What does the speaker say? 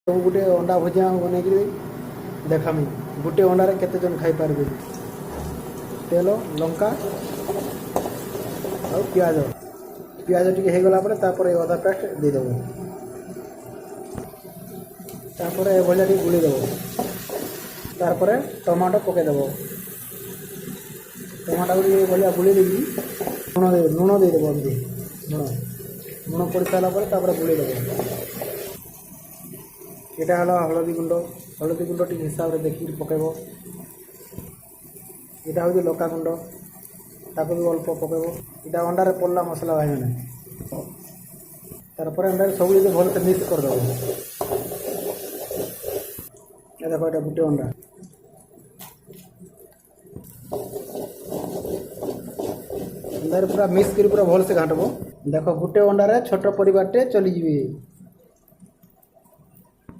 ସବୁ ଗୋଟେ ଅଣ୍ଡା ଭୁଜିଆ ବନେଇକିରି ଦେଖାମି ଗୋଟେ ଅଣ୍ଡାରେ କେତେ ଜଣ ଖାଇପାରିବେ। ତେଲ ଲଙ୍କା ଆଉ ପିଆଜ ଟିକେ ହେଇଗଲା ପରେ ତାପରେ ଅଦା ପେଷ୍ଟ ଦେଇଦେବ। ତାପରେ ଭଳିଆ ଟିକେ ଗୁଳି ଦେବ। ତାପରେ ଟମାଟୋ ପକାଇଦେବ। ଟମାଟୋ ଟିକେ ଭଳିଆ ଗୁଳି ଦେଇକି ଲୁଣ ଦେଇଦେବ। ଏମିତି ଲୁଣ ପଡ଼ି ସାରିଲା ପରେ ତାପରେ ଗୁଳି ଦେବ। এটা হলো হলদি গুଣ୍ଡ ঠিক হিସାବରେ ଦେଖିକି ପକାଇବ। এটা ହେଉଛି ଲଙ୍କା ଗୁଣ୍ଡ, ତାକୁ ବି ଅଳ୍ପ ପକାଇବ। এটা ଅଣ୍ଡାରେ ପଡ଼ିଲା ମସଲା ଭାଇମାନେ। ତାପରେ ଅଣ୍ଡାରେ ସବୁ ଯଦି ଭଲସେ ମିକ୍ସ କରିଦେବ। ଏ ଦେଖ ଏଇଟା ଗୋଟେ ଅଣ୍ଡା। ଅଣ୍ଡାରେ ପୁରା ମିକ୍ସ କରି ପୁରା ଭଲସେ ଘାଣ୍ଟିବ। ଦେଖ ଗୋଟେ ଅଣ୍ଡାରେ ଛୋଟ ପରିବାରଟେ ଚଲିଯିବେ।